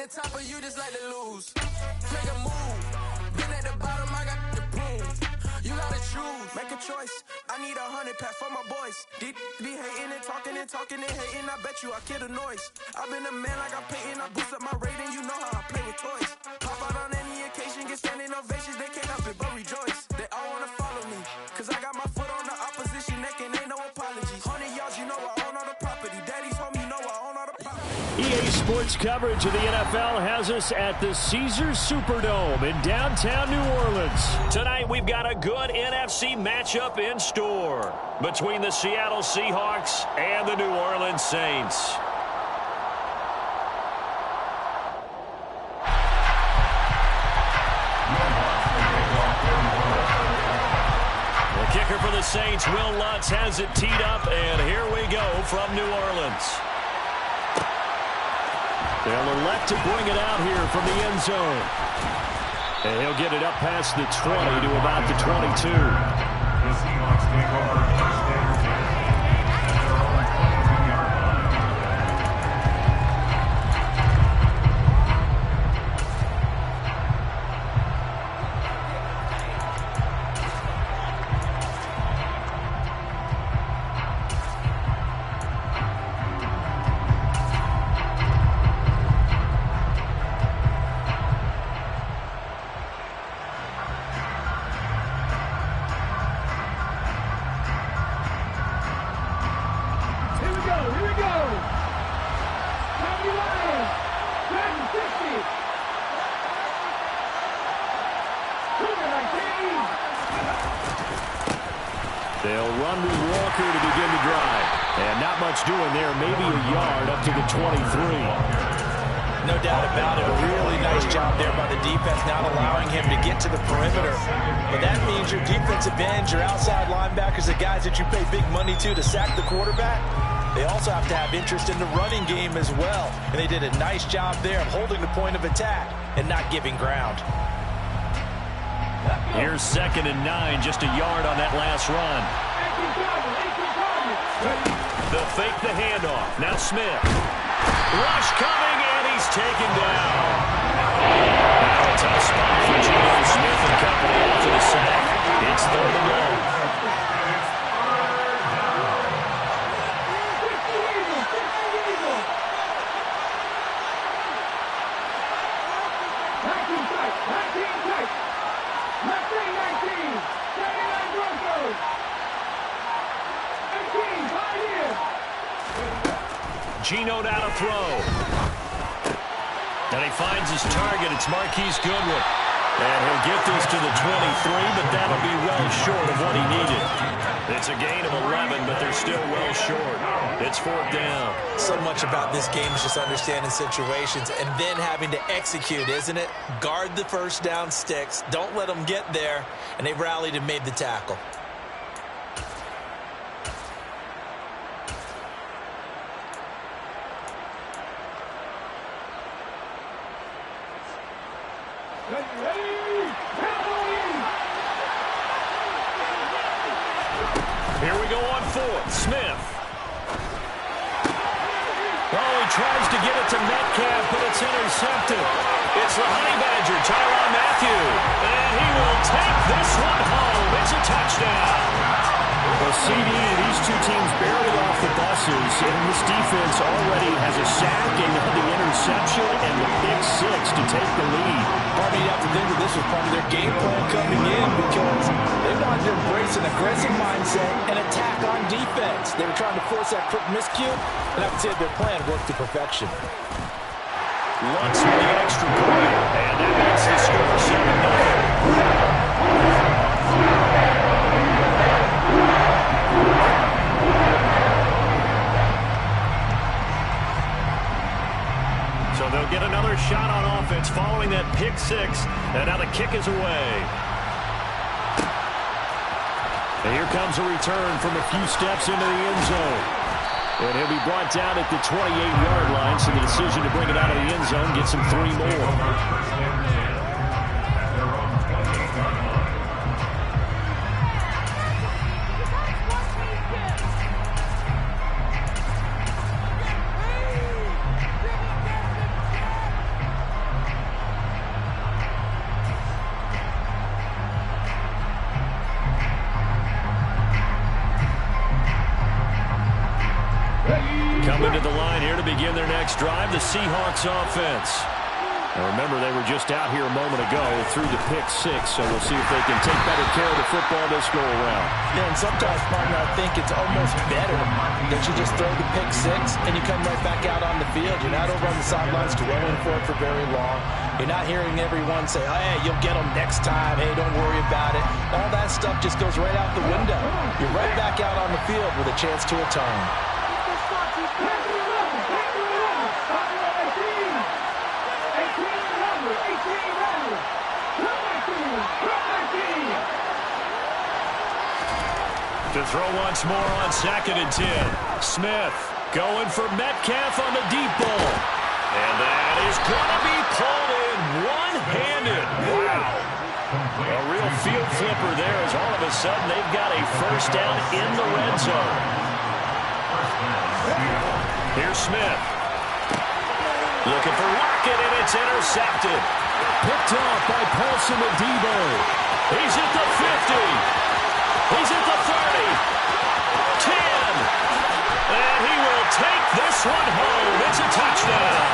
top of you just like to lose. Make a move. Been at the bottom, I got the prove. You gotta choose. Make a choice. I need 100 pack for my boys. Be hating and talking and hating. I bet you I kill the noise. I've been a man like I'm Peyton. I boost up my rating. You know how I play with toys. Pop out on any occasion, get standing ovations. They can't help it but rejoice. They all wanna follow me. Cause I got my foot on the opposition neck and ain't no apologies. 100 yards, you know I own all the property. Daddy's home, you know I own all the property. EA Sports coverage of the NFL has us at the Caesars Superdome in downtown New Orleans. Tonight we've got a good NFC matchup in store between the Seattle Seahawks and the New Orleans Saints. The kicker for the Saints, Will Lutz, has it teed up, and here we go from New Orleans. They'll elect to bring it out here from the end zone. And he'll get it up past the 20 to about the 22. The Seahawks take over first down at their own 22-yard line. They'll run with Walker to begin the drive. And not much doing there, maybe a yard up to the 23. No doubt about it. A really nice job there by the defense, not allowing him to get to the perimeter. But that means your defensive ends, your outside linebackers, the guys that you pay big money to sack the quarterback, they also have to have interest in the running game as well. And they did a nice job there of holding the point of attack and not giving ground. Here's 2nd and 9, just a yard on that last run. They'll fake the handoff. Now Smith. Rush coming, and he's taken down. Now a tough spot for Geno Smith and company after the sack. It's 3rd and long. Geno now to throw. And he finds his target. It's Marquise Goodwin. And he'll get this to the 23, but that'll be well short of what he needed. It's a gain of 11, but they're still well short. It's 4th down. So much about this game is just understanding situations and then having to execute, isn't it? Guard the first down sticks. Don't let them get there. And they rallied and made the tackle. Here we go on 4th. Smith. Oh, he tries to get it to Metcalf, but it's intercepted. It's the Honey Badger, Tyrann Mathieu. And he will take this one home. It's a touchdown. Well, CD, these two teams barely off the buses, and this defense already has a sack and the interception and the pick 6 to take the lead. Probably you have to think that this was part of their game plan coming in because they wanted to embrace an aggressive mindset and attack on defense. They were trying to force that quick miscue, and I would say their plan worked to perfection. Lutz with the extra point, and that makes the score 7-0. So they'll get another shot on offense following that pick 6, and now the kick is away. And here comes a return from a few steps into the end zone. And he'll be brought down at the 28-yard line, so the decision to bring it out of the end zone gets him 3 more. Coming to the line here to begin their next drive, the Seahawks offense. And remember, they were just out here a moment ago through the pick six, so we'll see if they can take better care of the football this go-around. Yeah, and sometimes, partner, I think it's almost better that you just throw the pick six and you come right back out on the field. You're not over on the sidelines dwelling for it for very long. You're not hearing everyone say, oh, hey, you'll get them next time. Hey, don't worry about it. All that stuff just goes right out the window. You're right back out on the field with a chance to atone. To throw once more on 2nd and 10. Smith going for Metcalf on the deep ball. And that is going to be pulled in one-handed. Wow. A real field flipper there as all of a sudden they've got a first down in the red zone. Here's Smith. Looking for Lockett, and it's intercepted. Picked off by Paulson Adebo. He's at the 50. He's at the 30, 10, and he will take this one home. It's a touchdown.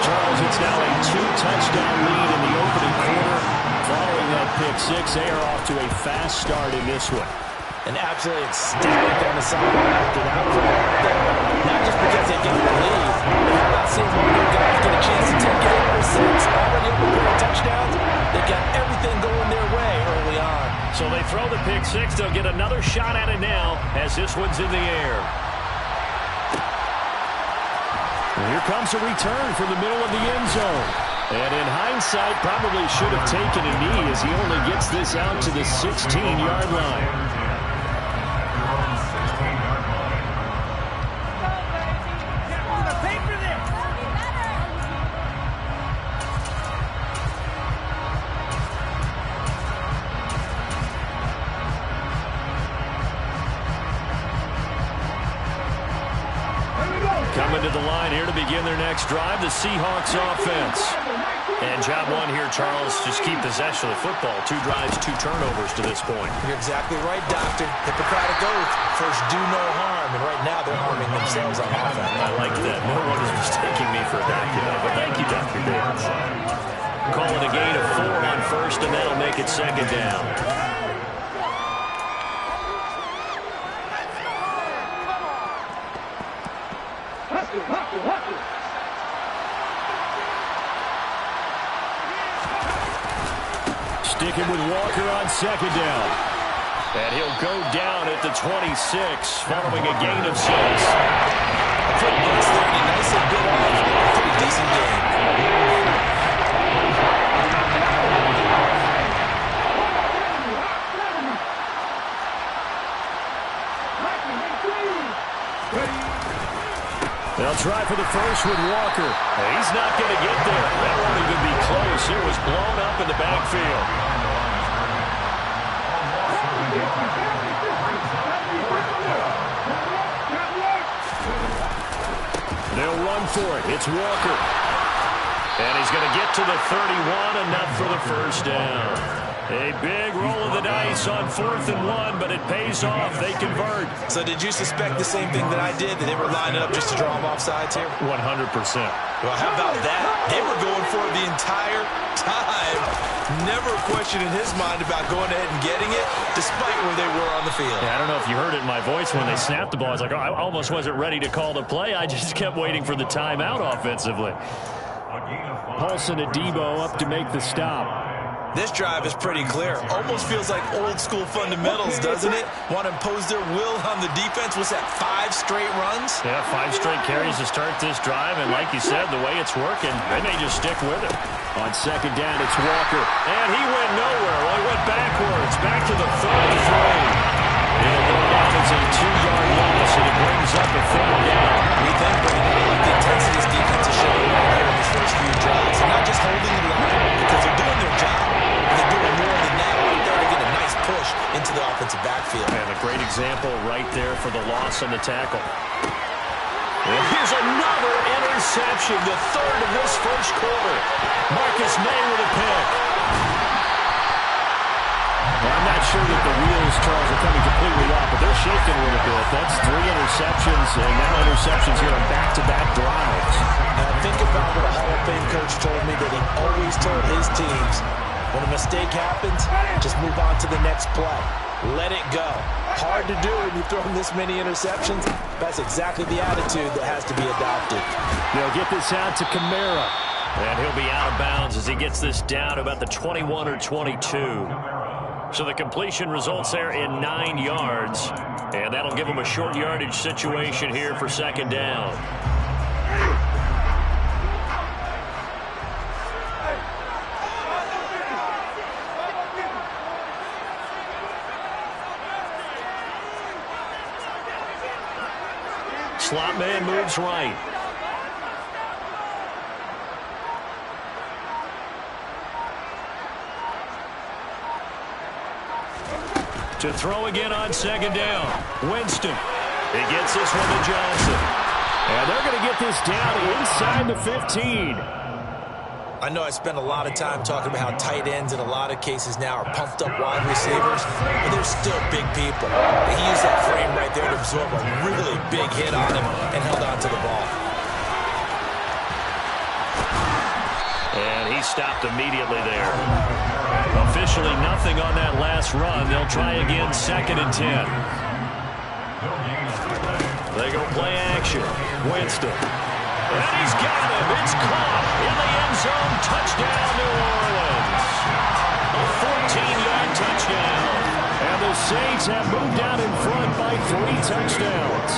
Charles, it's now a 2-touchdown lead in the opening quarter. Following that pick six, they are off to a fast start in this one. And absolutely ecstatic on the sideline after that one. Not just because they got the lead, but how about seeing one of their guys get a chance to take it over 6, already up with 4 touchdowns. They got everything going their way early on. So they throw the pick six. They'll get another shot at it now as this one's in the air. And here comes a return from the middle of the end zone. And in hindsight, probably should have taken a knee as he only gets this out to the 16-yard line. Coming to the line here to begin their next drive, the Seahawks offense. And job one here, Charles, just keep possession of the football. 2 drives, 2 turnovers to this point. You're exactly right, Doctor. Hippocratic oath. First, do no harm. And right now, they're harming themselves on offense. I like that. No one is mistaking me for a doctor, but thank you, Dr. Davis. Call it a gain of 4 on first, and that'll make it 2nd down. Sticking with Walker on 2nd down. And he'll go down at the 26, following a gain of 6. Quick blitz there, and he nicely bit off. Pretty decent game. They'll try for the first with Walker. He's not going to get there. That won't even be close. It was blown up in the backfield. They'll run for it. It's Walker. And he's going to get to the 31, enough for the first down. A big roll of the dice on 4th and 1, but it pays off. They convert. So did you suspect the same thing that I did, that they were lining up just to draw them off sides here? 100%. Well, how about that? They were going for it the entire time. Never a question in his mind about going ahead and getting it, despite where they were on the field. Yeah, I don't know if you heard it in my voice when they snapped the ball. I was like, oh, I almost wasn't ready to call the play. I just kept waiting for the timeout offensively. Paulson Adebo up to make the stop. This drive is pretty clear. Almost feels like old school fundamentals, doesn't it? Want to impose their will on the defense. What's that, 5 straight runs? Yeah, 5 straight carries to start this drive. And like you said, the way it's working, they may just stick with it. On 2nd down, it's Walker. And he went nowhere. Well, he went backwards. Back to the 33. It'll go down as a 2-yard loss, and it brings up a 3rd down. We think, Brandon, like the intensity this defense is showing right here in these first few drives. They're not just holding the line because they're doing their job. They're doing more than that right there to get a nice push into the offensive backfield. And a great example right there for the loss on the tackle. And here's another interception, the 3rd of this first quarter. Marcus May with a pick. Well, I'm not sure that the wheels, Charles, are coming completely off, but they're shaking a little bit. That's 3 interceptions, and now interceptions here on back-to-back drives. Think about what a Hall of Fame coach told me, that he always told his teams, when a mistake happens, just move on to the next play. Let it go. Hard to do when you've thrown this many interceptions. That's exactly the attitude that has to be adopted. They'll get this out to Kamara. And he'll be out of bounds as he gets this down to about the 21 or 22. So the completion results there in 9 yards. And that'll give him a short yardage situation here for second down. Slot man moves right. To throw again on second down. Winston. He gets this one to Johnson. And they're going to get this down inside the 15. I know I spend a lot of time talking about how tight ends in a lot of cases now are pumped up wide receivers, but they're still big people. He used that frame right there to absorb a really big hit on him and held on to the ball. And he stopped immediately there. Officially nothing on that last run. They'll try again, 2nd and 10. They go play action. Winston. And he's got him. It's caught in the end zone. Touchdown, New Orleans. A 14-yard touchdown. And the Saints have moved out in front by 3 touchdowns.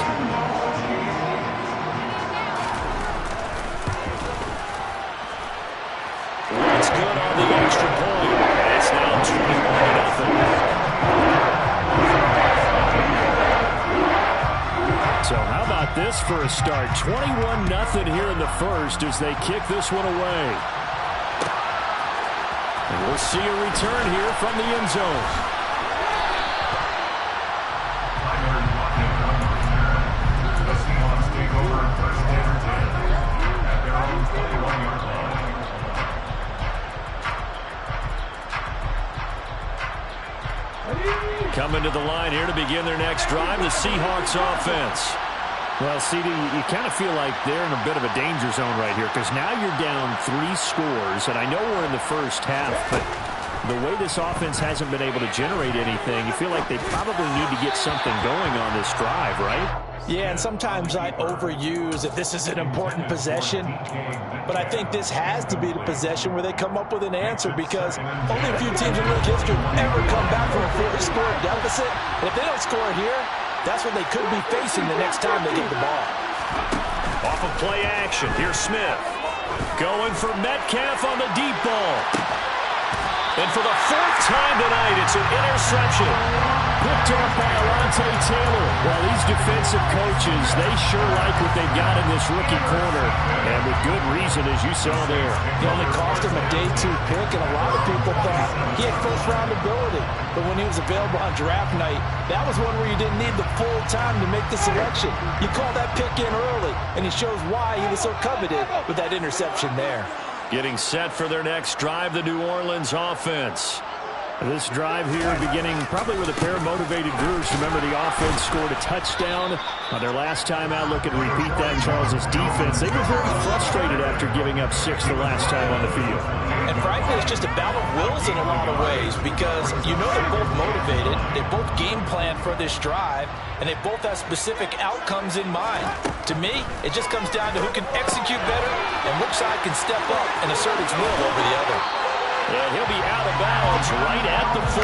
It's good on the extra point. And it's now 21-0. So how about this for a start? 21-0 here in the first as they kick this one away. And we'll see a return here from the end zone. The Seahawks take over first and 10 at their own 21-yard line. Coming to the line here to begin their next drive, the Seahawks offense. Well, CD, you kind of feel like they're in a bit of a danger zone right here because now you're down 3 scores, and I know we're in the first half, but the way this offense hasn't been able to generate anything, you feel like they probably need to get something going on this drive, right? Yeah, and sometimes I overuse that this is an important possession, but I think this has to be the possession where they come up with an answer because only a few teams in league history ever come back from a 4-score deficit. And if they don't score here, that's what they could be facing the next time they get the ball. Off of play action, here's Smith. Going for Metcalf on the deep ball. And for the 4th time tonight, it's an interception. Picked up by Alontae Taylor. Well, these defensive coaches, they sure like what they've got in this rookie corner. And with good reason, as you saw there. It only cost him a day 2 pick, and a lot of people thought he had first-round ability. But when he was available on draft night, that was one where you didn't need the full time to make the selection. You call that pick in early, and it shows why he was so coveted with that interception there. Getting set for their next drive, the New Orleans offense. This drive here beginning probably with a pair of motivated groups. Remember, the offense scored a touchdown on their last time out. Looking to repeat that. Charles's defense, they were very frustrated after giving up 6 the last time on the field. And frankly, it's just a battle of wills in a lot of ways because you know they're both motivated. They both game plan for this drive, and they both have specific outcomes in mind. To me, it just comes down to who can execute better and which side can step up and assert its will over the other. And he'll be out of bounds right at the 40.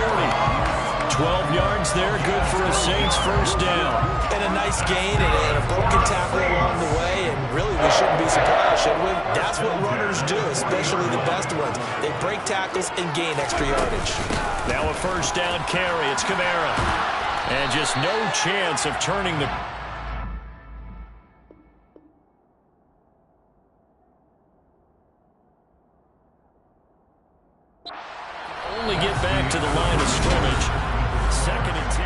12 yards there, good for a Saints first down. And a nice gain and a broken tackle along the way, and really we shouldn't be surprised, should we? That's what runners do, especially the best ones. They break tackles and gain extra yardage. Now a first down carry, it's Kamara. And just no chance of turning the... Only get back to the line of scrimmage. 2nd and 10.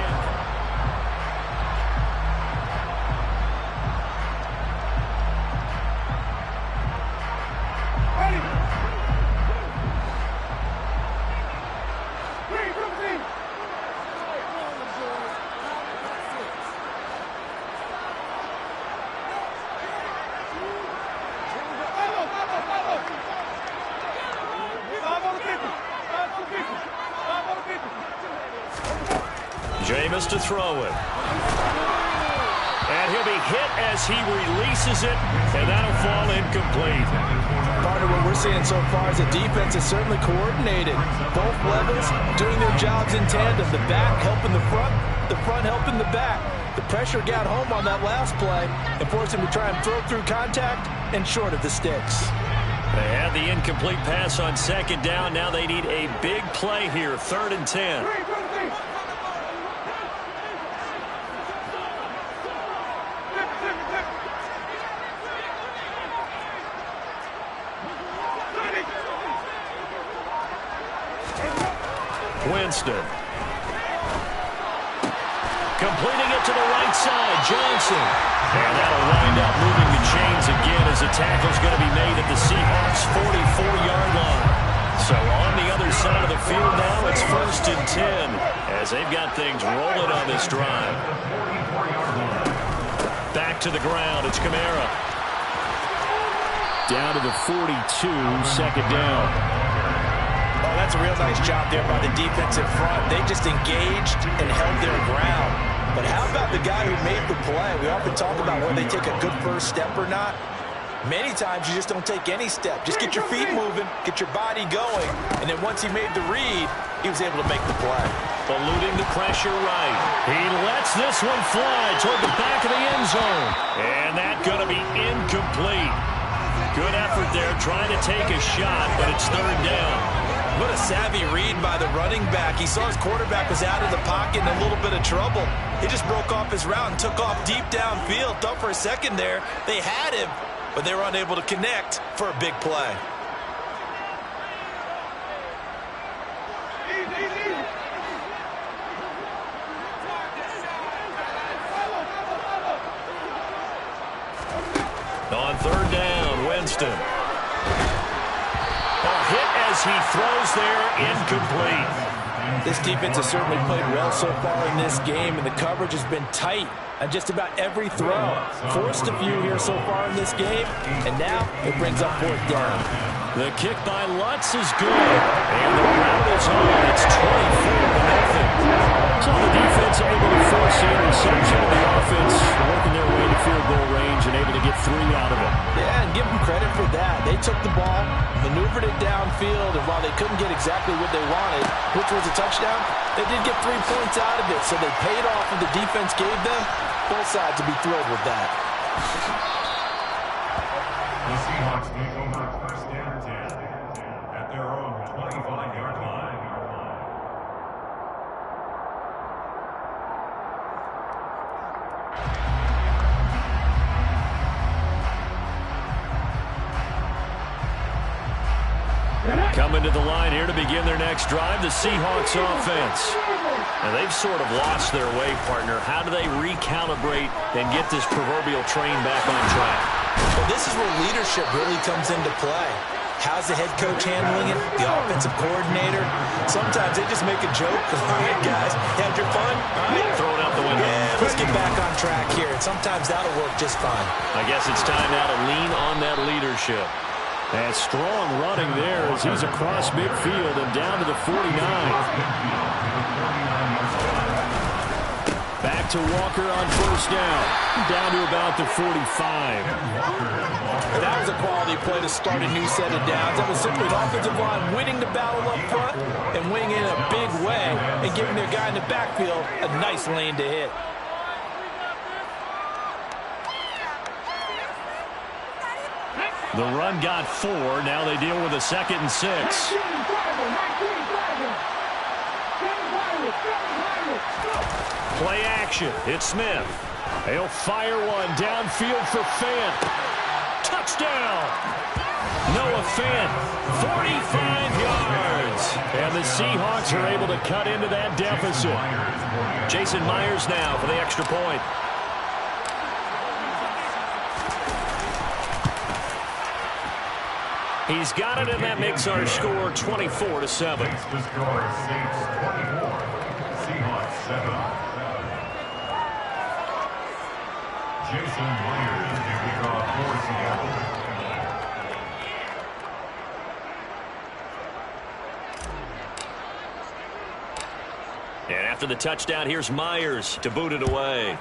Jameis to throw it. And he'll be hit as he releases it, and that'll fall incomplete. Part of what we're seeing so far is the defense is certainly coordinated. Both levels doing their jobs in tandem. The back helping the front helping the back. The pressure got home on that last play and forced him to try and throw through contact and short of the sticks. They had the incomplete pass on second down. Now they need a big play here, 3rd and 10. Winston. Completing it to the right side, Johnson. And that'll wind up moving the chains again as the tackle's going to be made at the Seahawks' 44-yard line. So on the other side of the field now, it's 1st and 10 as they've got things rolling on this drive. Back to the ground, it's Kamara. Down to the 42, 2nd down. Oh, that's a real nice job there by the defensive front. They just engaged and held their ground. But how about the guy who made the play? We often talk about whether they take a good first step or not. Many times you just don't take any step. Just get your feet moving, get your body going, and then once he made the read, he was able to make the play. Eluding the pressure right. He lets this one fly toward the back of the end zone. And that's going to be incomplete. Good effort there trying to take a shot, but it's 3rd down. What a savvy read by the running back. He saw his quarterback was out of the pocket in a little bit of trouble. He just broke off his route and took off deep downfield. Thought for a second there they had him, but they were unable to connect for a big play. On 3rd down, Winston. Hit as he throws there, incomplete. This defense has certainly played well so far in this game, and the coverage has been tight on just about every throw. Forced a few here so far in this game, and now it brings up 4th down. The kick by Lutz is good, and the route is on. It's 24-0. So the defense able to force the interception, and the offense working their way to field goal range and able to get 3 out of it. Yeah, and give them credit for that. They took the ball, maneuvered it downfield, and while they couldn't get exactly what they wanted, which was a touchdown, they did get 3 points out of it, so they paid off what the defense gave them. Both sides will be thrilled with that. The Seahawks take over 1st and 10 at their own 25-yard line. Coming to the line here to begin their next drive, the Seahawks offense. And they've sort of lost their way, partner. How do they recalibrate and get this proverbial train back on track? Well, this is where leadership really comes into play. How's the head coach handling it? The offensive coordinator? Sometimes they just make a joke. All right, guys, you had your fun? All right. Throw it out the window. Yeah, let's get back on track here. And sometimes that'll work just fine. I guess it's time now to lean on that leadership. And strong running there as he's across midfield and down to the 49. Back to Walker on 1st down. Down to about the 45. That was a quality play to start a new set of downs. That was simply an offensive line winning the battle up front and winning in a big way and giving their guy in the backfield a nice lane to hit. The run got 4. Now they deal with a 2nd and 6. Play action. It's Smith. He'll fire one downfield for Fant. Touchdown. Noah Fant, 45 yards. And the Seahawks are able to cut into that deficit. Jason Myers now for the extra point. He's got it, and that makes our score 24-7. The score is Saints 24, Seahawks 7. Jason Myers kicking off for Seattle. And after the touchdown, here's Myers to boot it away.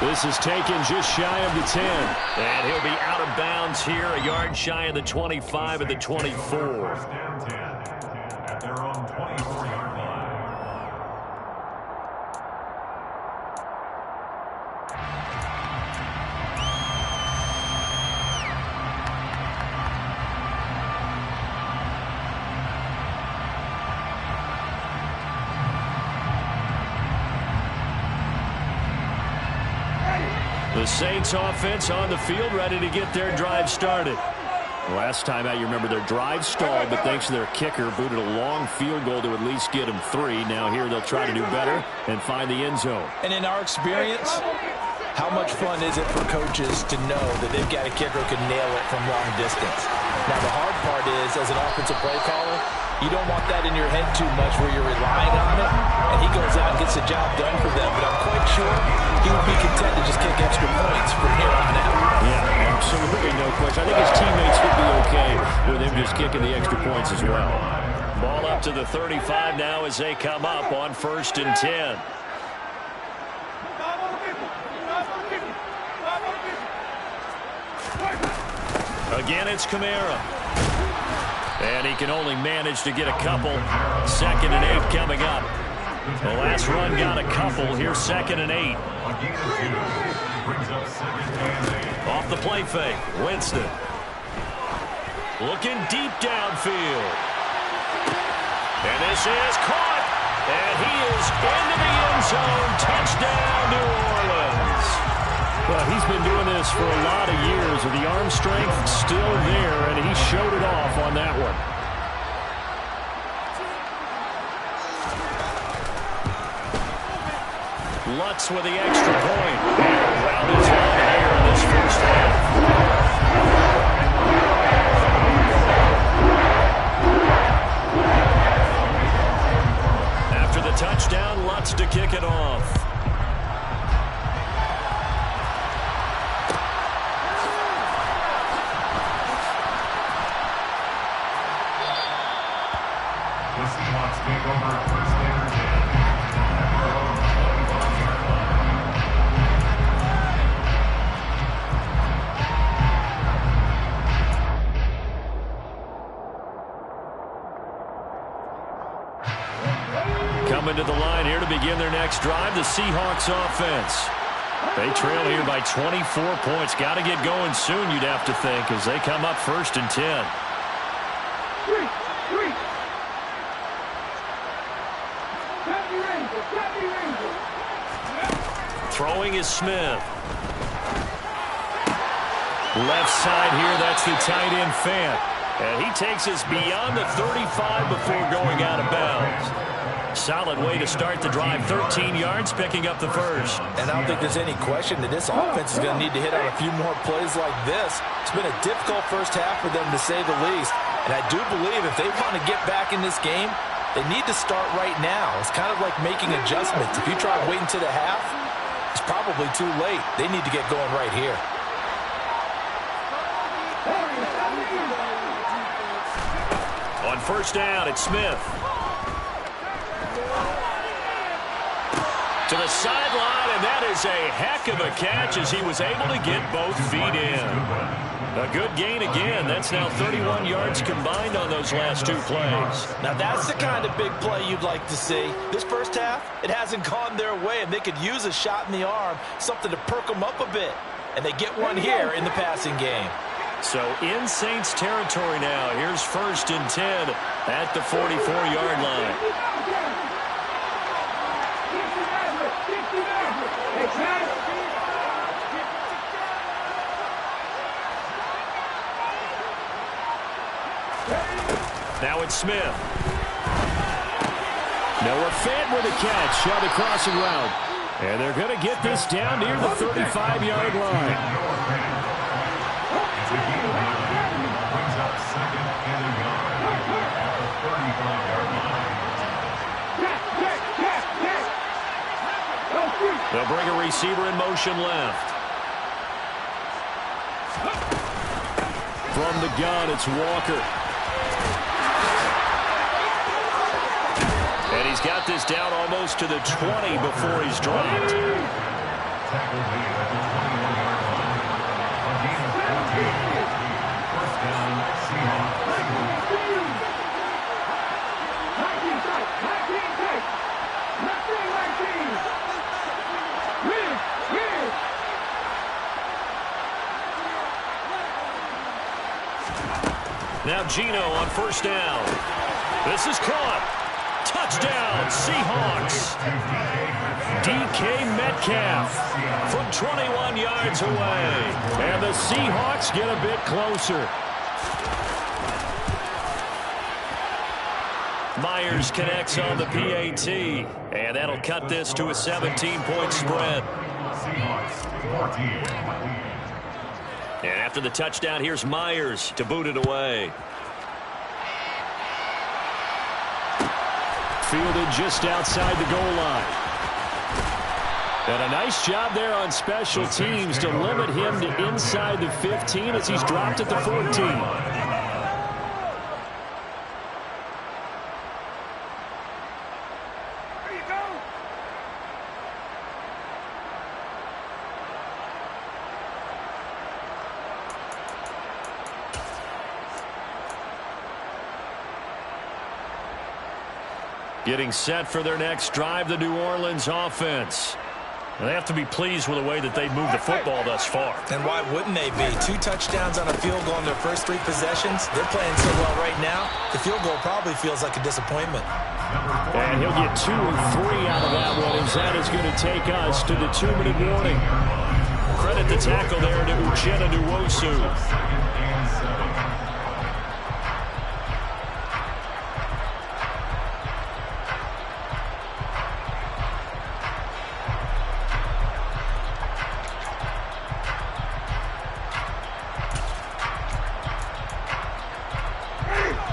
This is taken just shy of the 10. And he'll be out of bounds here, a yard shy of the 25 at the 24. First down 10 at their own 24-yard line. The Saints offense on the field, ready to get their drive started. Last time out, you remember their drive stalled, but thanks to their kicker, booted a long field goal to at least get them 3. Now here they'll try to do better and find the end zone. And in our experience, how much fun is it for coaches to know that they've got a kicker who can nail it from long distance? Now the hard part is, as an offensive play caller, you don't want that in your head too much where you're relying on it, and he goes out and gets the job done for them. But I'm quite sure he would be content to just kick extra points from here on out. Yeah, absolutely, no question. I think his teammates would be okay with him just kicking the extra points as well. Ball up to the 35 now as they come up on 1st and 10. Again, it's Kamara. And he can only manage to get a couple. 2nd and 8 coming up. The last run got a couple. Here's 2nd and 8. Off the play fake. Winston. Looking deep downfield. And this is caught. And he is into the end zone. Touchdown, New Orleans. Well, he's been doing this for a lot of years with the arm strength still there, and he showed it off on that one. Lutz with the extra point. Around his line here in this first half. After the touchdown, Lutz to kick it off. Coming to the line here to begin their next drive, the Seahawks offense. They trail here by 24 points. Got to get going soon, you'd have to think, as they come up 1st and 10. Throwing is Smith. Left side here, that's the tight end Fant. And he takes us beyond the 35 before going out of bounds. Solid way to start the drive. 13 yards, picking up the first. And I don't think there's any question that this offense is going to need to hit on a few more plays like this. It's been a difficult first half for them, to say the least. And I do believe if they want to get back in this game, they need to start right now. It's kind of like making adjustments. If you try waiting to the half, it's probably too late. They need to get going right here. On 1st down, it's Smith. To the sideline, and that is a heck of a catch as he was able to get both feet in. A good gain again. That's now 31 yards combined on those last 2 plays. Now that's the kind of big play you'd like to see. This first half, it hasn't gone their way, and they could use a shot in the arm, something to perk them up a bit. And they get one here in the passing game. So in Saints territory now. Here's 1st and 10 at the 44-yard line. Now it's Smith. Noah Fant with a catch on the crossing route. And they're going to get this down near the 35-yard line. They'll bring a receiver in motion left. From the gun, it's Walker. he's got this down almost to the 20 before he's dropped. Tackled made at the 21-yard line. A gain of 14. First down, Seahawks. Now Geno on first down. This is caught. Touchdown, Seahawks. DK Metcalf from 21 yards away. And the Seahawks get a bit closer. Myers connects on the PAT. And that'll cut this to a 17-point spread. Seahawks 14. And after the touchdown, here's Myers to boot it away. Fielded just outside the goal line. And a nice job there on special teams to limit him to inside the 15 as he's dropped at the 14. Getting set for their next drive, the New Orleans offense. And they have to be pleased with the way that they've moved the football thus far. And why wouldn't they be? 2 touchdowns on a field goal in their first 3 possessions. They're playing so well right now, the field goal probably feels like a disappointment. And he'll get 2 or 3 out of that one, as that is going to take us to the 2-minute warning. Credit the tackle there to Uchenna Nwosu.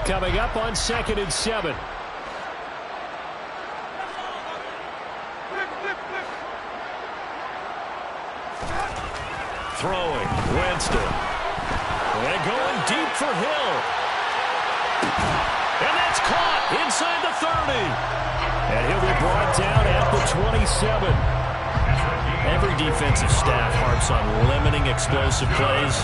Coming up on 2nd and 7. Throwing, Winston. And going deep for Hill. And that's caught inside the 30. And he'll be brought down at the 27. Every defensive staff harps on limiting explosive plays.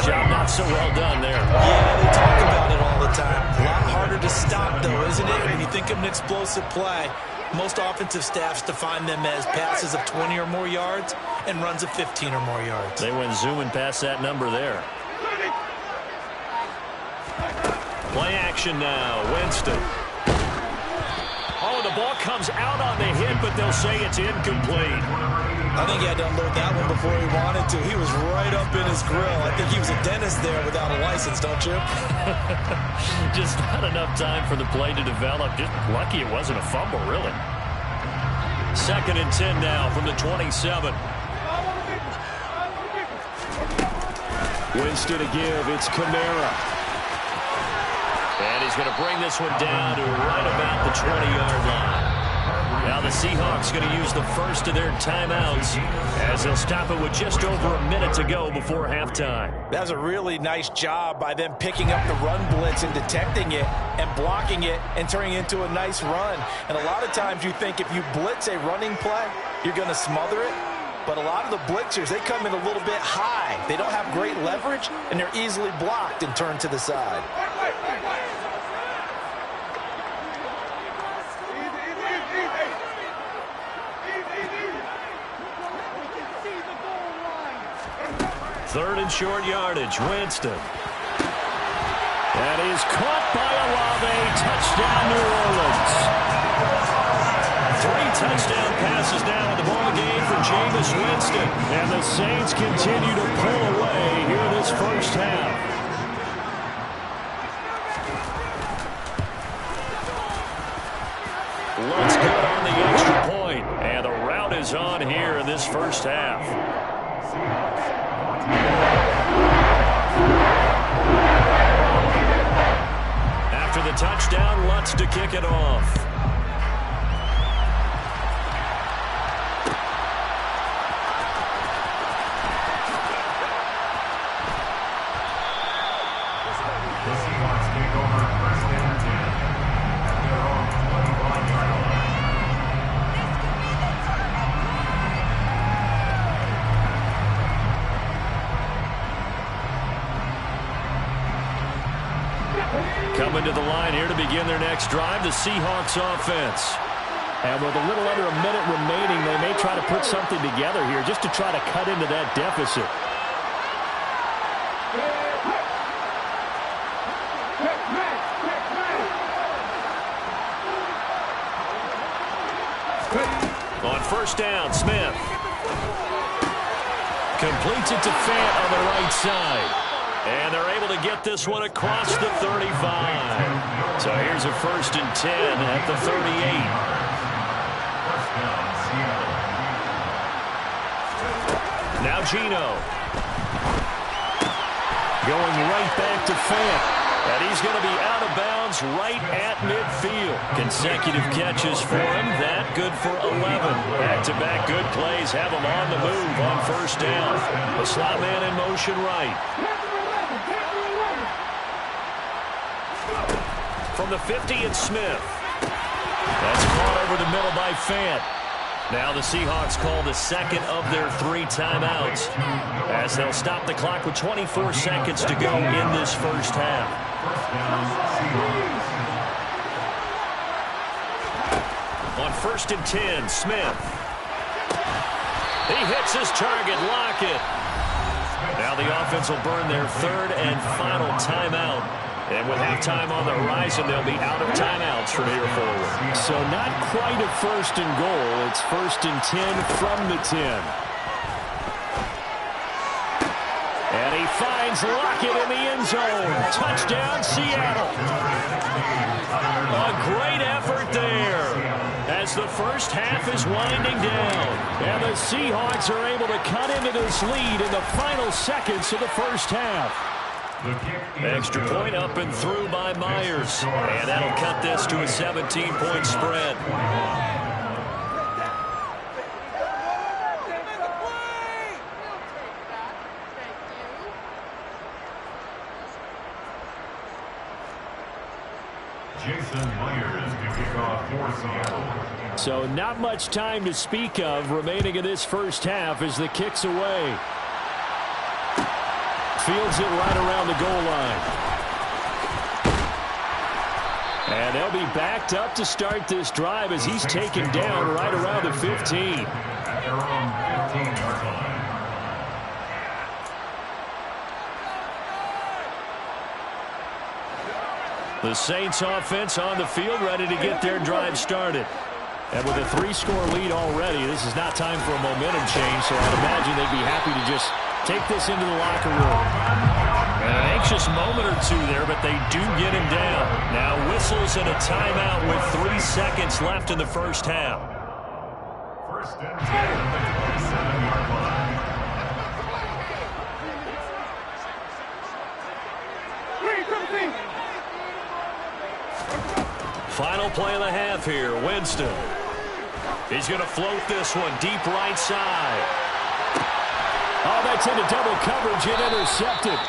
Job not so well done there. Yeah, they talk about it all the time. A lot harder to stop, though, isn't it? When you think of an explosive play, most offensive staffs define them as passes of 20 or more yards and runs of 15 or more yards. They went zooming past that number there. Play action now. Winston. Oh, the ball comes out on the hit, but they'll say it's incomplete. I think he had to unload that one before he wanted to. He was right up in his grill. I think he was a dentist there without a license, don't you? Just not enough time for the play to develop. Just lucky it wasn't a fumble, really. 2nd and 10 now from the 27. Winston to give. It's Kamara. And he's going to bring this one down to right about the 20-yard line. Now the Seahawks going to use the first of their timeouts as they'll stop it with just over a minute to go before halftime. That was a really nice job by them picking up the run blitz and detecting it and blocking it and turning it into a nice run. And a lot of times you think if you blitz a running play, you're going to smother it. But a lot of the blitzers, they come in a little bit high. They don't have great leverage, and they're easily blocked and turned to the side. Third and short yardage, Winston. That is caught by Olave. Touchdown, New Orleans. 3 touchdown passes now in the ball game for Jameis Winston. And the Saints continue to pull away here this first half. Let's go on the extra point. And the route is on here in this first half. After the touchdown, Lutz to kick it off. The Seahawks take over first and 10 at their own 21-yard line. begin their next drive, the Seahawks offense. And with a little under a minute remaining, they may try to put something together here just to try to cut into that deficit. On first down, Smith completes it to Fant on the right side. And they're able to get this one across the 35. So here's a 1st and 10 at the 38. Now Geno. Going right back to Fant. And he's going to be out of bounds right at midfield. Consecutive catches for him. That good for 11. Back-to-back good plays have him on the move on first down. The slot man in motion right. From the 50, it's Smith. That's caught over the middle by Fant. Now the Seahawks call the second of their 3 timeouts as they'll stop the clock with 24 seconds to go in this first half. On 1st and 10, Smith. He hits his target, Lockett. Now the offense will burn their 3rd and final timeout. And with halftime on the horizon, they'll be out of timeouts from here forward. So not quite a 1st and goal. It's 1st and 10 from the 10. And he finds Lockett in the end zone. Touchdown, Seattle. A great effort there as the first half is winding down. And the Seahawks are able to cut into this lead in the final seconds of the first half. Extra point up and through by Myers. And that'll cut this to a 17-point spread. Jason Myers to kick off for Seattle. So not much time to speak of remaining in this first half as the kick's away. Fields it right around the goal line. And they'll be backed up to start this drive as he's taken down right around the 15. At their own 15-yard line. The Saints offense on the field ready to get their drive started. And with a 3-score lead already, this is not time for a momentum change, so I'd imagine they'd be happy to just take this into the locker room. And an anxious moment or two there, but they do get him down. Now whistles and a timeout with 3 seconds left in the first half. 1st and 10 at the 27-yard line. Final play of the half here, Winston. He's going to float this one deep right side. Oh, that's into double coverage and intercepted.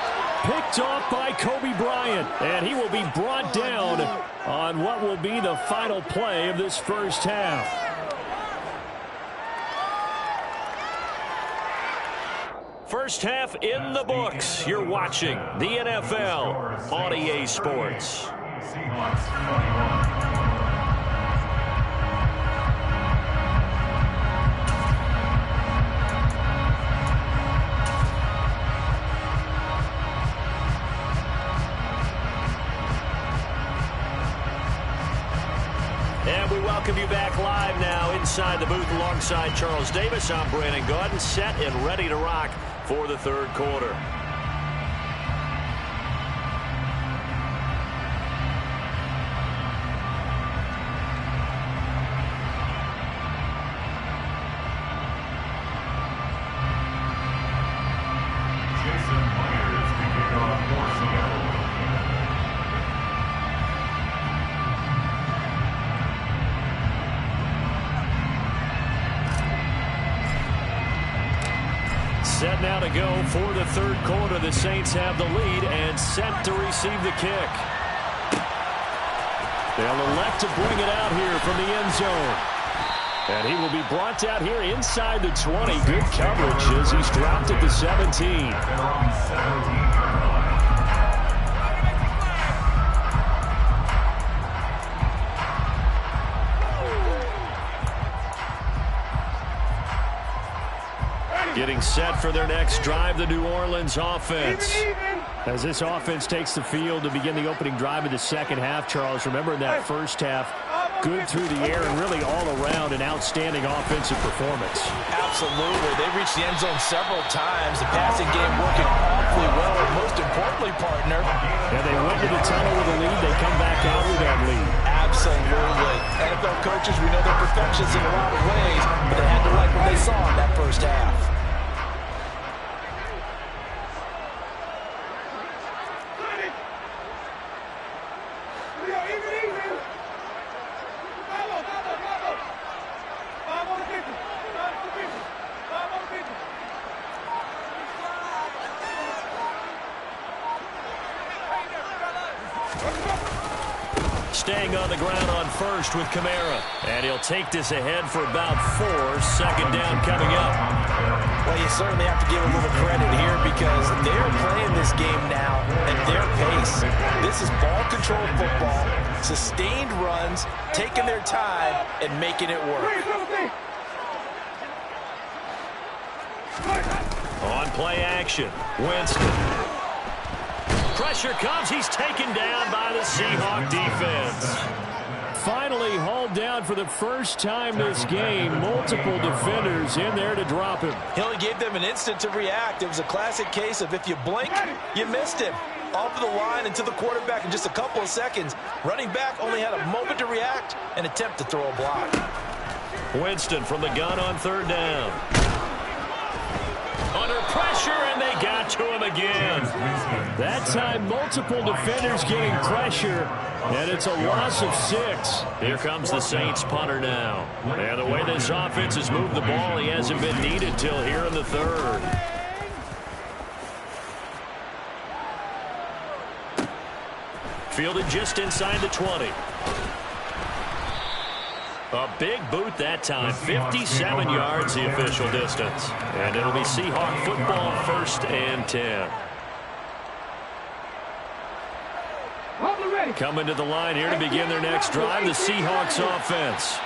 Picked off by Kobe Bryant. And he will be brought down on what will be the final play of this first half. First half in the books. You're watching the NFL on EA Sports. Seahawks 21. And we welcome you back live now inside the booth alongside Charles Davis. I'm Brandon Gaudin, set and ready to rock for the 3rd quarter. Jason Myers to kick off for Seattle. Set now to go for the 3rd quarter. The Saints have the lead and set to receive the kick. They'll elect to bring it out here from the end zone. And he will be brought out here inside the 20. Good coverage as he's dropped at the 17. At their own 17-yard line. Getting set for their next drive, the New Orleans offense. As this offense takes the field to begin the opening drive of the second half, Charles, remember in that first half, good through the air and really all around an outstanding offensive performance. Absolutely. They reached the end zone several times. The passing game working awfully well, and most importantly, partner. And they went to the tunnel with a lead. They come back out with that lead. Absolutely. NFL coaches, we know they're perfections in a lot of ways, but they had to like what they saw in that first half. Staying on the ground on first with Kamara. And he'll take this ahead for about 4. Second down coming up. Well, you certainly have to give a little credit here because they're playing this game now at their pace. This is ball-controlled football, sustained runs, taking their time, and making it work. On play action, Winston. Pressure comes. He's taken down by the Seahawk defense. Finally hauled down for the first time this game. Multiple defenders in there to drop him. He only gave them an instant to react. It was a classic case of if you blink, you missed him. Off of the line and to the quarterback in just a couple of seconds. Running back only had a moment to react and attempt to throw a block. Winston from the gun on third down. Under pressure, and they got to him again. That time, multiple defenders getting pressure, and it's a loss of 6. Here comes the Saints punter now. And the way this offense has moved the ball, he hasn't been needed till here in the third. Fielded just inside the 20. A big boot that time, 57 yards the official distance. And it'll be Seahawk football, 1st and 10. Coming to the line here to begin their next drive, the Seahawks offense.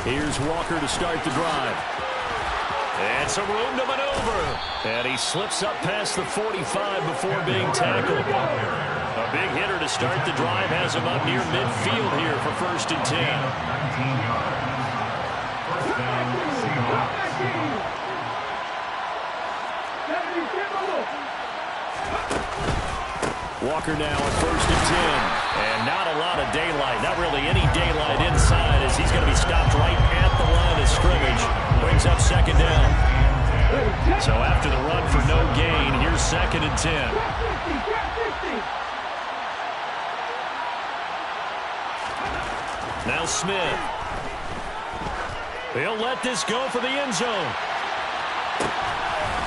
Here's Walker to start the drive. And some room to maneuver. And he slips up past the 45 before being tackled. A big hitter to start the drive has him up near midfield here for 1st and 10. 19 yards. First down, Seahawks. Walker now at 1st and 10. And not a lot of daylight. Not really any daylight inside as he's going to be stopped right at the line of scrimmage. Brings up 2nd down. So after the run for no gain, here's 2nd and 10. Now Smith. He'll let this go for the end zone.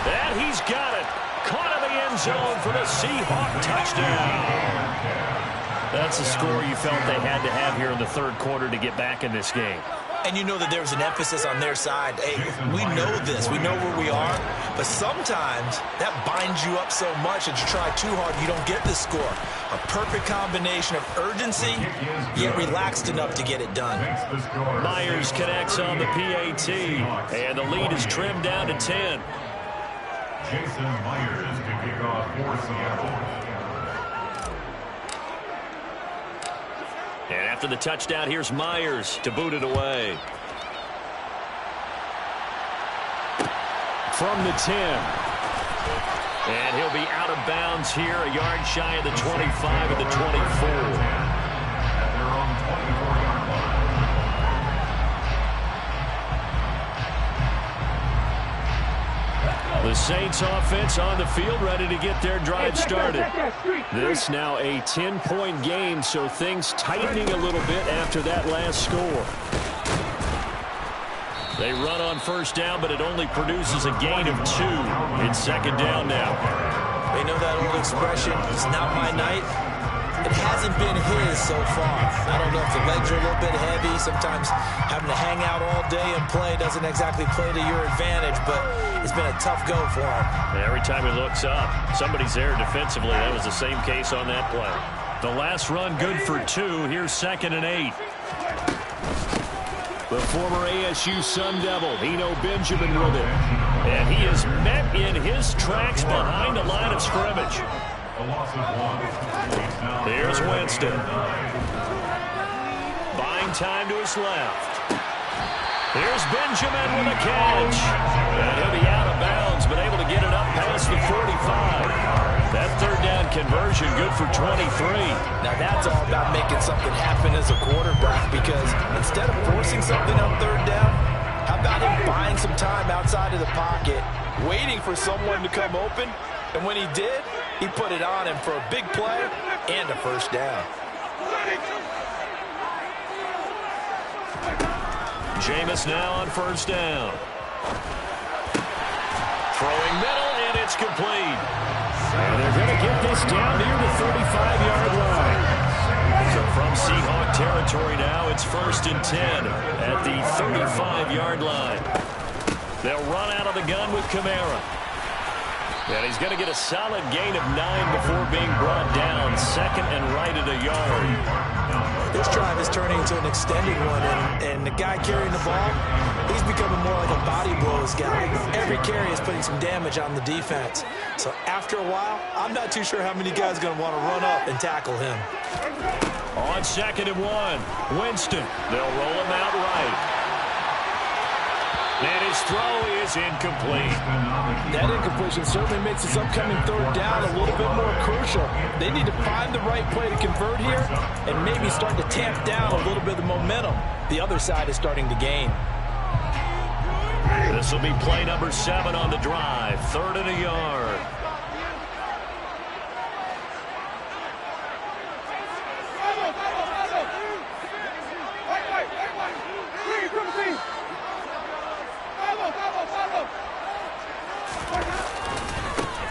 And he's got it. Caught in the end zone for the Seahawk touchdown. That's a score you felt they had to have here in the third quarter to get back in this game. And you know that there's an emphasis on their side. Hey, we know this. We know where we are. But sometimes that binds you up so much that you try too hard, you don't get the score. A perfect combination of urgency, yet relaxed enough to get it done. Myers connects on the PAT. And the lead is trimmed down to 10. Jason Myers to kick off for Seattle. And after the touchdown, here's Myers to boot it away. From the 10. And he'll be out of bounds here, a yard shy of the 25 at the 24. At their own 24-yard line. The Saints offense on the field, ready to get their drive started. This now a 10-point game, so things tightening a little bit after that last score. They run on 1st down, but it only produces a gain of 2. It's 2nd down now. They know that old expression, it's not my night. It hasn't been his so far. I don't know if the legs are a little bit heavy. Sometimes having to hang out all day and play doesn't exactly play to your advantage, but it's been a tough go for him. Every time he looks up, somebody's there defensively. That was the same case on that play. The last run good for 2. Here's 2nd and 8. The former ASU Sun Devil, Eno Benjamin, with it. And he is met in his tracks behind the line of scrimmage. Here's Winston. Buying time to his left. Here's Benjamin with a catch. And he'll be out of bounds, but able to get it up past the 45. That third down conversion good for 23. Now that's all about making something happen as a quarterback, because instead of forcing something on third down, how about him buying some time outside of the pocket, waiting for someone to come open, and when he did, he put it on him for a big play and a first down. Jameis now on first down. Throwing middle, and it's complete. And they're going to get this down near the 35-yard line. So from Seahawk territory now, it's 1st and 10 at the 35-yard line. They'll run out of the gun with Kamara. And he's going to get a solid gain of 9 before being brought down. 2nd and right at a yard. This drive is turning into an extended one, and the guy carrying the ball, he's becoming more like a body blows guy. Every carry is putting some damage on the defense. So after a while, I'm not too sure how many guys are going to want to run up and tackle him. On 2nd and 1, Winston. They'll roll him out right. And his throw is incomplete. That incompletion certainly makes this upcoming third down a little bit more crucial. They need to find the right play to convert here and maybe start to tamp down a little bit of the momentum the other side is starting to gain. This will be play number 7 on the drive. 3rd and a yard.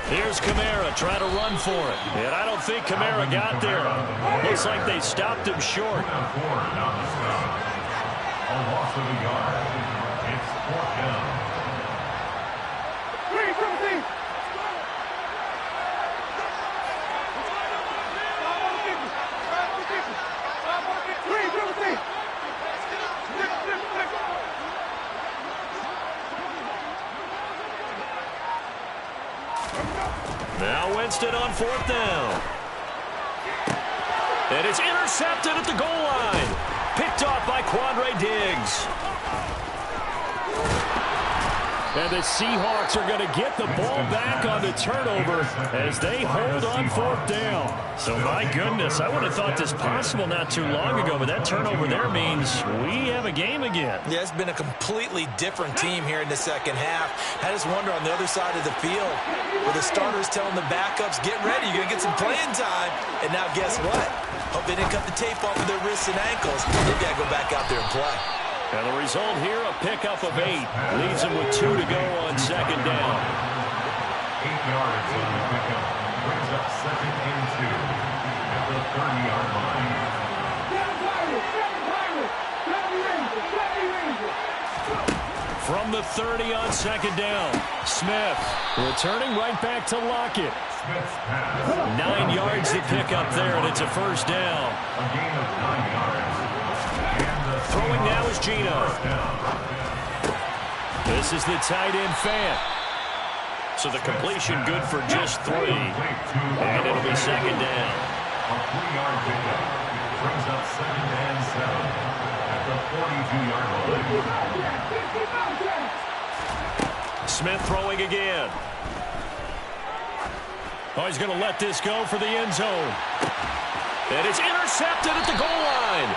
Here's Kamara trying to run for it. And I don't think Kamara got there. Looks like they stopped him short. A loss of a yard. It's 4th down. Now Winston on 4th down. And it's intercepted at the goal line. Picked off by Quandre Diggs. And the Seahawks are going to get the ball back on the turnover as they hold on 4th down. So, my goodness, I would have thought this possible not too long ago, but that turnover there means we have a game again. Yeah, it's been a completely different team here in the second half. I just wonder on the other side of the field, where the starters telling the backups, get ready, you're going to get some playing time. And now guess what? Hope they didn't cut the tape off of their wrists and ankles. They've got to go back out there and play. And the result here, a pickup of 8. Leaves them with 2 to go on 2nd down. 8 yards on the pickup. Brings up 2nd and 2 at the 30-yard line. From the 30 on 2nd down, Smith returning right back to Lockett. 9 yards to pick up there, and it's a first down. A gain of 9 yards. Throwing now is Gino. This is the tight end Fant. So the completion good for just 3. And it'll be 2nd down. A 3-yard pickup. Brings up 2nd and 7 at the 42-yard line. Smith throwing again. Oh, he's going to let this go for the end zone. And it's intercepted at the goal line.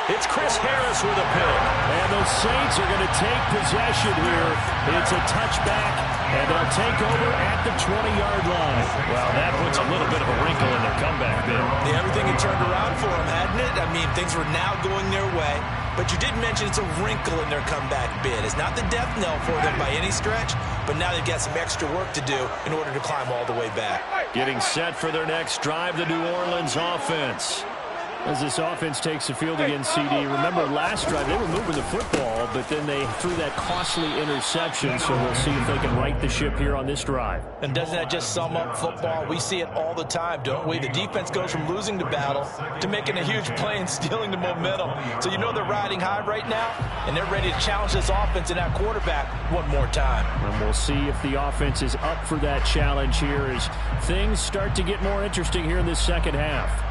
It's Chris Harris with a pick. And the Saints are going to take possession here. It's a touchback, and they'll take over at the 20-yard line. Well, that puts a little bit of a wrinkle in their comeback bid. Yeah, everything had turned around for them, hadn't it? I mean, things were now going their way. But you did mention it's a wrinkle in their comeback bid. It's not the death knell for them by any stretch, but now they've got some extra work to do in order to climb all the way back. Getting set for their next drive, the New Orleans offense. As this offense takes the field against CD, remember last drive they were moving the football, but then they threw that costly interception, so we'll see if they can right the ship here on this drive. And doesn't that just sum up football? We see it all the time, don't we? The defense goes from losing the battle to making a huge play and stealing the momentum. So you know they're riding high right now, and they're ready to challenge this offense and that quarterback one more time. And we'll see if the offense is up for that challenge here as things start to get more interesting here in this second half.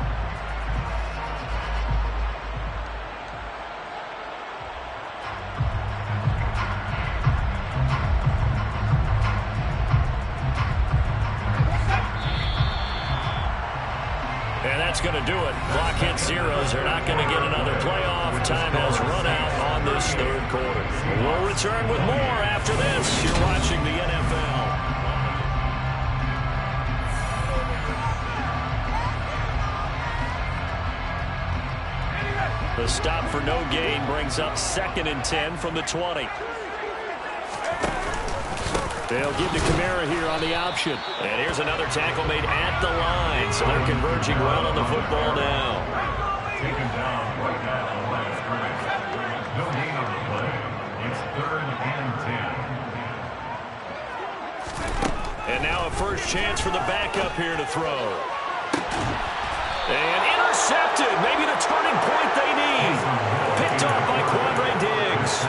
Going to do it. Clock hits zeros. They're not going to get another playoff. Time has run out on this third quarter. We'll return with more after this. You're watching the NFL. The stop for no gain brings up 2nd and 10 from the 20. They'll give to Kamara here on the option. And here's another tackle made at the line. So they're converging well on the football now. Taken down right now on the line of scrimmage. No gain on the play. It's 3rd and 10. And now a first chance for the backup here to throw. And intercepted. Maybe the turning point they need. Picked off by Quandre Diggs.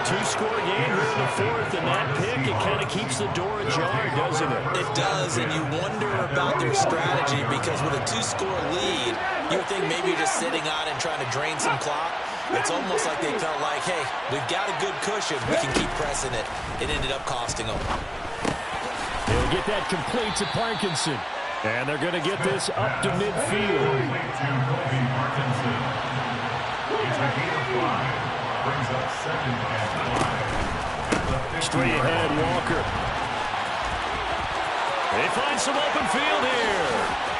2-score game here in the 4th, and that pick, it kind of keeps the door ajar, doesn't it? It does, and you wonder about their strategy because with a 2-score lead, you would think maybe you're just sitting on it and trying to drain some clock. It's almost like they felt like, hey, we've got a good cushion. We can keep pressing it. It ended up costing them. They'll get that complete to Parkinson. And they're going to get this up to midfield. It's a gain of 5. Brings up 2nd and 5. Straight ahead, Walker. They find some open field here.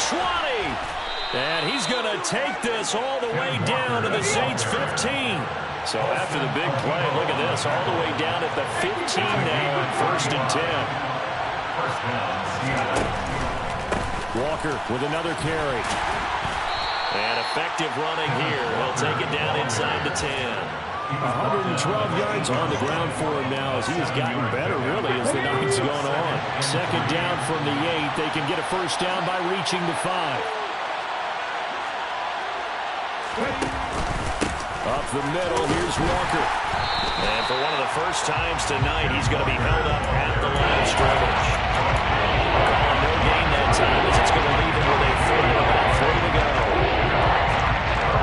20. And he's going to take this all the way down to the Saints' 15. So after the big play, look at this, all the way down at the 15 now on 1st and 10. First down, Seattle. Walker with another carry. And effective running here. He'll take it down inside the 10. 112 yards on the ground for him now as he has gotten better, really, as the night's gone on. 2nd down from the 8. They can get a first down by reaching the 5. Up the middle, here's Walker. And for one of the first times tonight, he's going to be held up at the line of scrimmage. Calling no gain that time as it's going to leave him with a 3 and about 3 to go.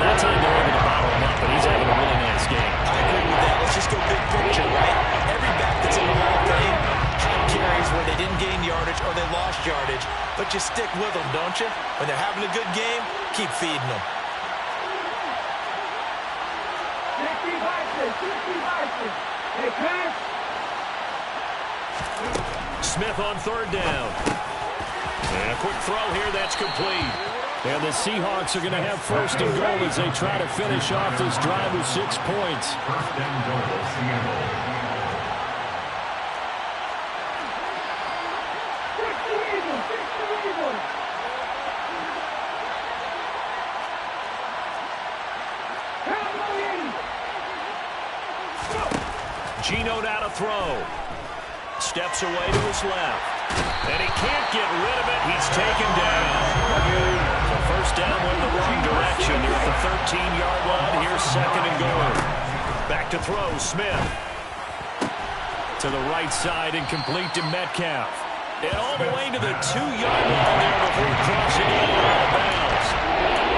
That time they're able to bottle him up, but he's having a really nice game. I agree with that. Let's just go big picture, right? Every back that's in the Hall of Fame had carries where they didn't gain yardage or they lost yardage, but you stick with them, don't you? When they're having a good game, keep feeding them. Smith on 3rd down. And a quick throw here, that's complete. And the Seahawks are going to have 1st and goal as they try to finish off this drive with 6 points. 1st and goal, Seattle. Geno now to throw. Steps away to his left. And he can't get rid of it. He's taken down. So first down went the wrong direction. They're at the 13-yard line. Here's 2nd and goal. Back to throw, Smith. To the right side and complete to Metcalf. And all the way to the 2-yard line there before crossing over out of bounds.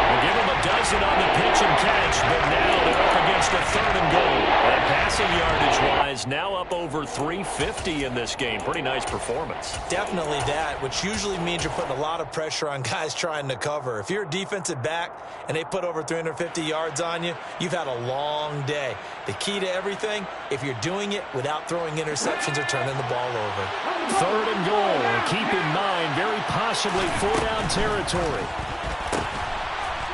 We'll give him a dozen on the pitch and catch, but now they're up against the 3rd and goal. And passing yardage-wise, now up over 350 in this game. Pretty nice performance. Definitely that, which usually means you're putting a lot of pressure on guys trying to cover. If you're a defensive back and they put over 350 yards on you, you've had a long day. The key to everything, if you're doing it without throwing interceptions or turning the ball over. 3rd and goal. Keep in mind, very possibly 4-down territory.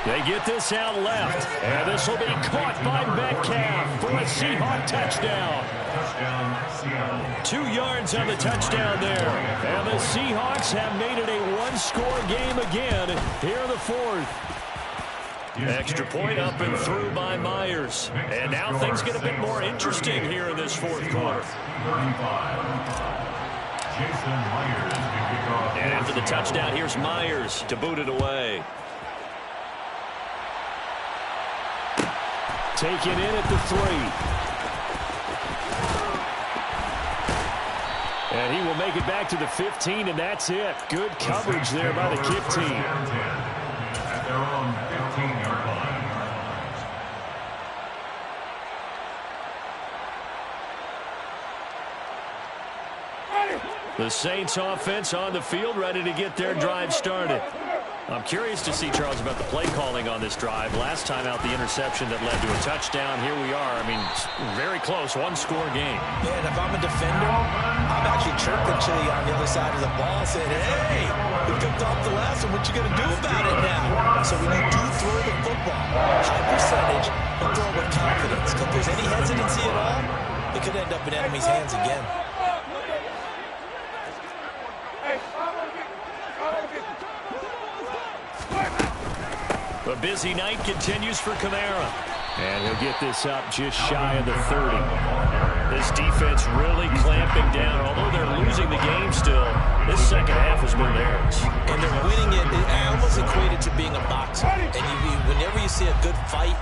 They get this out left, and this will be caught by Metcalf for a Seahawk touchdown. Touchdown, Seattle. 2 yards on the touchdown there. And the Seahawks have made it a 1-score game again here in the 4th. Extra point up and through by Myers. And now things get a bit more interesting here in this fourth quarter. And after the touchdown, here's Myers to boot it away. Taken in at the 3. And he will make it back to the 15, and that's it. Good coverage there by the kick team. At their own 15-yard line. The Saints offense on the field, ready to get their drive started. I'm curious to see, Charles, about the play calling on this drive. Last time out, the interception that led to a touchdown. Here we are. I mean, very close, one-score game. Yeah, and if I'm a defender, I'm actually chirping Chili on the other side of the ball, saying, hey, we picked off the last one. What you going to do about it now? So when you do throw the football, high percentage, but throw with confidence. If there's any hesitancy at all, it could end up in enemy's hands again. A busy night continues for Kamara. And he'll get this up just shy of the 30. This defense really clamping down. Although they're losing the game still, this second half has been theirs. And they're winning it. I almost equate it to being a boxer. And whenever you see a good fight,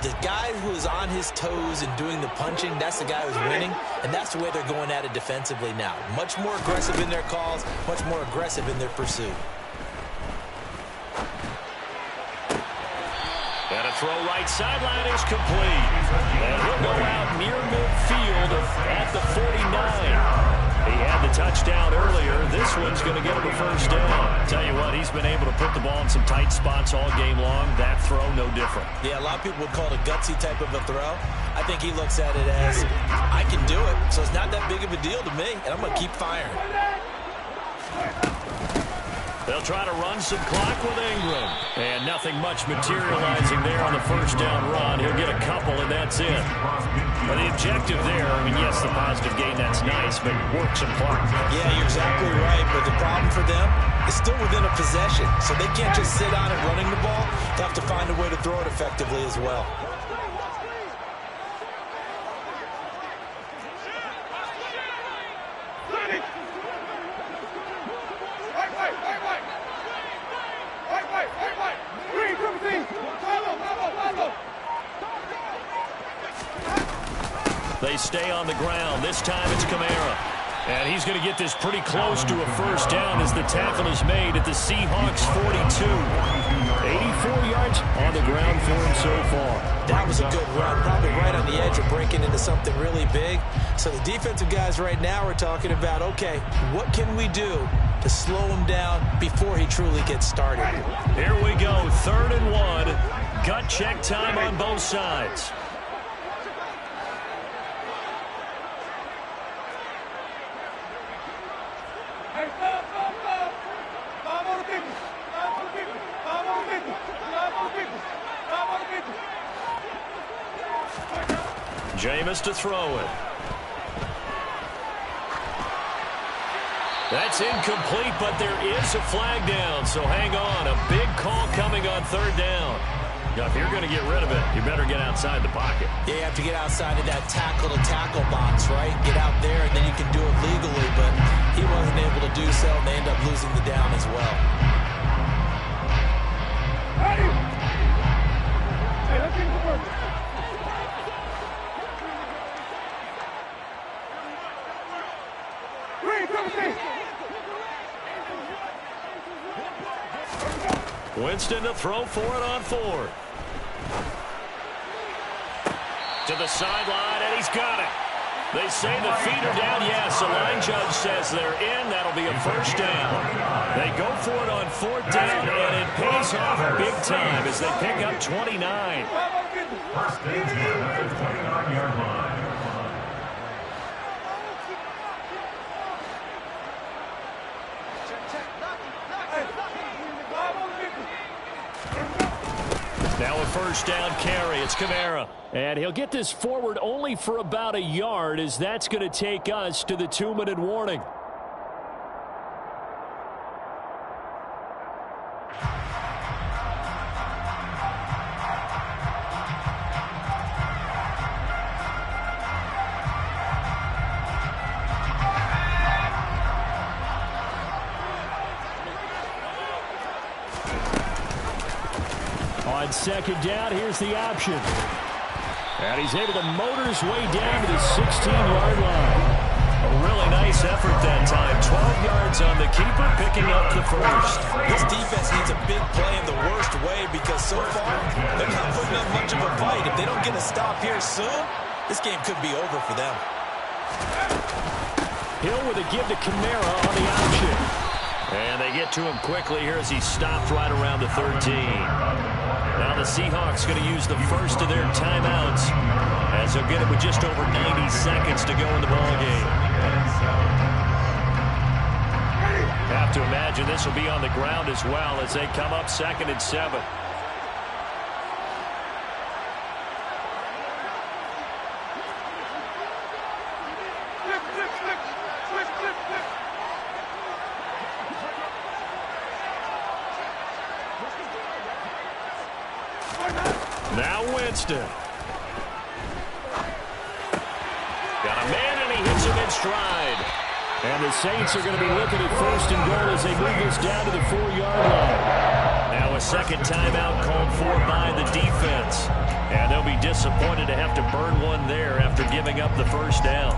the guy who is on his toes and doing the punching, that's the guy who's winning. And that's the way they're going at it defensively now. Much more aggressive in their calls, much more aggressive in their pursuit. And a throw right sideline is complete. And he'll go out near midfield at the 49. He had the touchdown earlier. This one's going to get him a first down. Tell you what, he's been able to put the ball in some tight spots all game long. That throw, no different. Yeah, a lot of people would call it a gutsy type of a throw. I think he looks at it as, I can do it, so it's not that big of a deal to me, and I'm going to keep firing. They'll try to run some clock with Ingram. And nothing much materializing there on the first down run. He'll get a couple, and that's it. But the objective there, I mean, yes, the positive gain, that's nice, but work some clock. Yeah, you're exactly right. But the problem for them is still within a possession. So they can't just sit on it running the ball. They have to find a way to throw it effectively as well. They stay on the ground. This time it's Kamara. And he's going to get this pretty close to a first down as the tackle is made at the Seahawks 42. 84 yards on the ground for him so far. That was a good run, probably right on the edge of breaking into something really big. So the defensive guys right now are talking about, okay, what can we do to slow him down before he truly gets started? Here we go, 3rd and 1. Gut check time on both sides. Jameis to throw it. That's incomplete, but there is a flag down, so hang on. A big call coming on 3rd down. Now, if you're going to get rid of it, you better get outside the pocket. Yeah, you have to get outside of that tackle-to-tackle box, right? Get out there, and then you can do it legally, but he wasn't able to do so, and they end up losing the down as well. Hey, let's get to work. Winston to throw for it on 4th. To the sideline, and he's got it. They say the feet are down. Yes, the line judge says they're in. That'll be a first down. They go for it on 4th down, and it pays off big time as they pick up 29. First and 10 at the 29-yard line. Now a first down carry. It's Kamara. And he'll get this forward only for about a yard, as that's going to take us to the 2-minute warning. On second down, here's the option. And he's able to motor his way down to the 16-yard line. A really nice effort that time. 12 yards on the keeper, picking up the first. This defense needs a big play in the worst way because so far they're not putting up much of a fight. If they don't get a stop here soon, this game could be over for them. Hill with a give to Kamara on the option. And they get to him quickly here as he stopped right around the 13. Now the Seahawks going to use the first of their timeouts as they'll get it with just over 90 seconds to go in the ballgame. Have to imagine this will be on the ground as well as they come up 2nd and 7. Now Winston. Got a man, and he hits him in stride. And the Saints are going to be looking at 1st and goal as they move this down to the 4-yard line. Now a second timeout called for by the defense. And they'll be disappointed to have to burn one there after giving up the first down.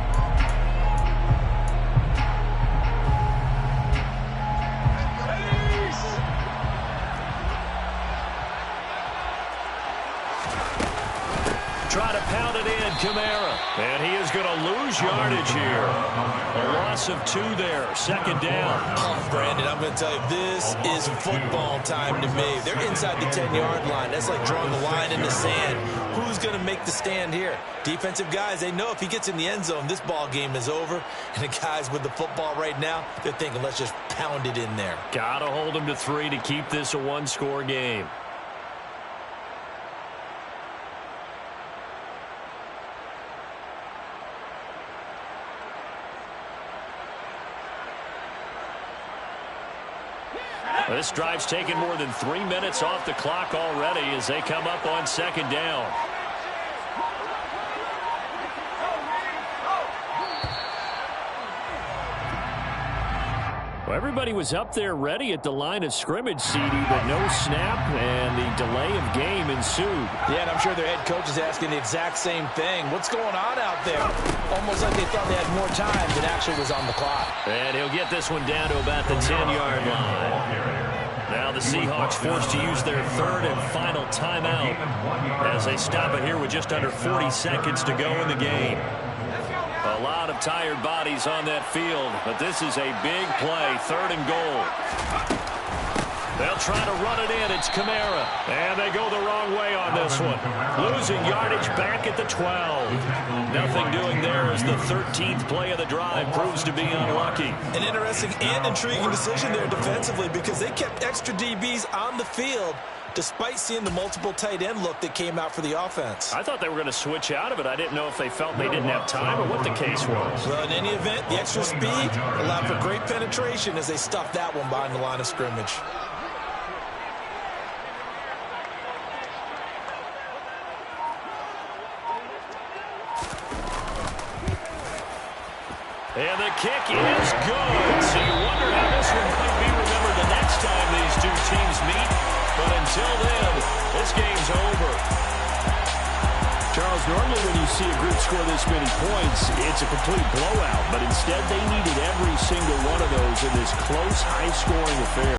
Try to pound it in, Kamara. And he is going to lose yardage here. A loss of 2 there, 2nd down. Oh, Brandon, I'm going to tell you, this is football time to me. They're inside the 10-yard line. That's like drawing the line in the sand. Who's going to make the stand here? Defensive guys, they know if he gets in the end zone, this ball game is over. And the guys with the football right now, they're thinking, let's just pound it in there. Got to hold him to 3 to keep this a one-score game. This drive's taken more than 3 minutes off the clock already as they come up on 2nd down. Well, everybody was up there ready at the line of scrimmage, CD, but no snap, and the delay of game ensued. Yeah, and I'm sure their head coach is asking the exact same thing. What's going on out there? Almost like they thought they had more time than actually was on the clock. And he'll get this one down to about the 10-yard line. Now the Seahawks forced to use their 3rd and final timeout as they stop it here with just under 40 seconds to go in the game. A lot of tired bodies on that field, but this is a big play, 3rd and goal. They'll try to run it in. It's Kamara. And they go the wrong way on this one. Losing yardage back at the 12. Nothing doing there as the 13th play of the drive proves to be unlucky. An interesting and intriguing decision there defensively because they kept extra DBs on the field despite seeing the multiple tight end look that came out for the offense. I thought they were going to switch out of it. I didn't know if they felt they didn't have time or what the case was. Well, in any event, the extra speed allowed for great penetration as they stuffed that one behind the line of scrimmage. And the kick is good. So you wonder how this one might be remembered the next time these two teams meet. But until then, this game's over. Charles, normally when you see a group score this many points, it's a complete blowout. But instead, they needed every single one of those in this close, high-scoring affair.